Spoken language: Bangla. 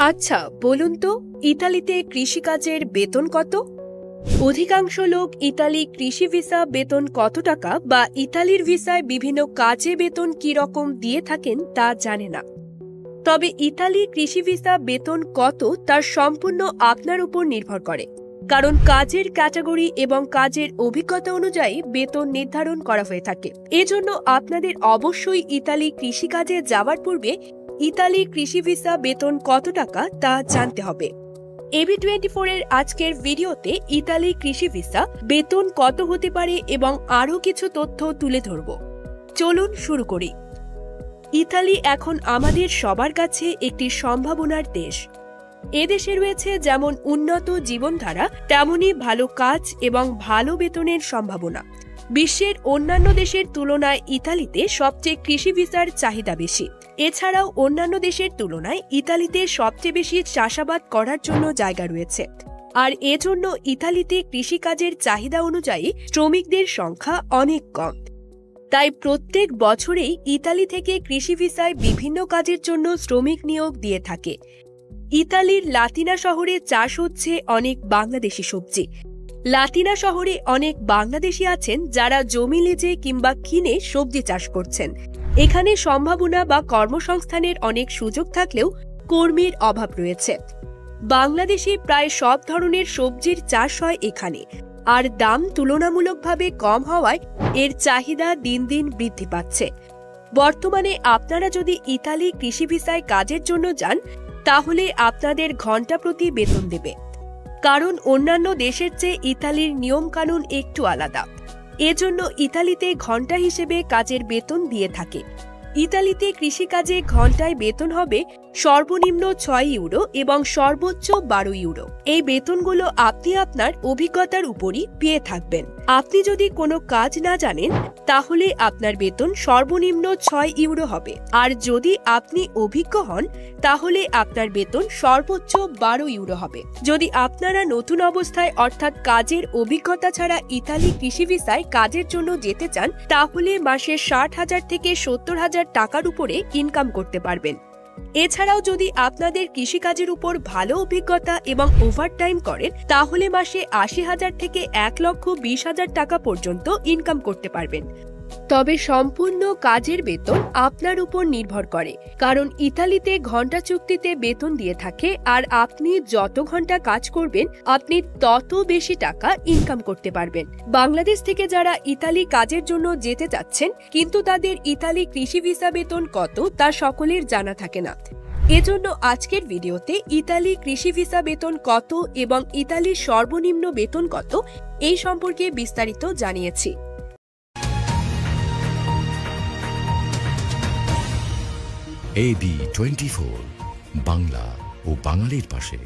আচ্ছা বলুন তো, ইতালিতে কৃষিকাজের বেতন কত? অধিকাংশ লোক ইতালি কৃষি ভিসা বেতন কত টাকা বা ইতালির ভিসায় বিভিন্ন কাজে বেতন কি রকম দিয়ে থাকেন তা জানে না। তবে ইতালি কৃষি ভিসা বেতন কত তার সম্পূর্ণ আপনার উপর নির্ভর করে, কারণ কাজের ক্যাটাগরি এবং কাজের অভিজ্ঞতা অনুযায়ী বেতন নির্ধারণ করা হয়ে থাকে। এজন্য আপনাদের অবশ্যই ইতালি কৃষিকাজে যাওয়ার পূর্বে ইতালি কৃষি ভিসা বেতন কত টাকা তা জানতে হবে। এবি24 এর আজকের ভিডিওতে ইতালি কৃষি ভিসা বেতন কত হতে পারে এবং আরও কিছু তথ্য তুলে ধরব। চলুন শুরু করি। ইতালি এখন আমাদের সবার কাছে একটি সম্ভাবনার দেশ। এদেশে রয়েছে যেমন উন্নত জীবনধারা, তেমনি ভালো কাজ এবং ভালো বেতনের সম্ভাবনা। বিশ্বের অন্যান্য দেশের তুলনায় ইতালিতে সবচেয়ে কৃষি ভিসার চাহিদা বেশি। এছাড়াও অন্যান্য দেশের তুলনায় ইতালিতে সবচেয়ে বেশি চাষাবাদ করার জন্য জায়গা রয়েছে, আর এজন্য ইতালিতে কৃষিকাজের চাহিদা অনুযায়ী শ্রমিকদের সংখ্যা অনেক কম। তাই প্রত্যেক বছরেই ইতালি থেকে কৃষি ভিসায় বিভিন্ন কাজের জন্য শ্রমিক নিয়োগ দিয়ে থাকে। ইতালির লাতিনা শহরে চাষ হচ্ছে অনেক বাংলাদেশি সবজি। লাতিনা শহরে অনেক বাংলাদেশি আছেন যারা জমি লিজে কিংবা কিনে সবজি চাষ করছেন। এখানে সম্ভাবনা বা কর্মসংস্থানের অনেক সুযোগ থাকলেও কর্মীর অভাব রয়েছে। বাংলাদেশে প্রায় সব ধরনের সবজির চাষ হয় এখানে, আর দাম তুলনামূলকভাবে কম হওয়ায় এর চাহিদা দিন দিন বৃদ্ধি পাচ্ছে। বর্তমানে আপনারা যদি ইতালি কৃষি ভিসায় কাজের জন্য যান, তাহলে আপনাদের ঘন্টা প্রতি বেতন দেবে, কারণ অন্যান্য দেশের চেয়ে ইতালির নিয়মকানুন একটু আলাদা। এজন্য ইতালিতে ঘন্টা হিসেবে কাজের বেতন দিয়ে থাকে। ইতালিতে কৃষিকাজে ঘন্টায় বেতন হবে সর্বনিম্ন 6 ইউরো এবং সর্বোচ্চ 12 ইউরো। এই বেতনগুলো আপনি আপনার অভিজ্ঞতার উপরই পেয়ে থাকবেন। আপনি যদি কোনো কাজ না জানেন, তাহলে আপনার বেতন সর্বনিম্ন 6 ইউরো হবে, আর যদি আপনি অভিজ্ঞ হন তাহলে আপনার বেতন সর্বোচ্চ 12 ইউরো হবে। যদি আপনারা নতুন অবস্থায় অর্থাৎ কাজের অভিজ্ঞতা ছাড়া ইতালি কৃষি ভিসায় কাজের জন্য যেতে চান, তাহলে মাসে 60,000 থেকে 70,000 টাকার উপরে ইনকাম করতে পারবেন। এছাড়াও যদি আপনাদের কৃষিকাজের উপর ভালো অভিজ্ঞতা এবং ওভারটাইম করেন, তাহলে মাসে 80,000 থেকে 1,20,000 টাকা পর্যন্ত ইনকাম করতে পারবেন। তবে সম্পূর্ণ কাজের বেতন আপনার উপর নির্ভর করে, কারণ ইতালিতে ঘন্টা চুক্তিতে বেতন দিয়ে থাকে, আর আপনি যত ঘন্টা কাজ করবেন আপনি তত বেশি টাকা ইনকাম করতে পারবেন। বাংলাদেশ থেকে যারা ইতালি কাজের জন্য যেতে চাচ্ছেন কিন্তু তাদের ইতালি কৃষি ভিসা বেতন কত তা সকলের জানা থাকে না। এজন্য আজকের ভিডিওতে ইতালি কৃষি ভিসা বেতন কত এবং ইতালির সর্বনিম্ন বেতন কত এই সম্পর্কে বিস্তারিত জানিয়েছি। এবি24 বাংলা ও বাঙালির পাশে।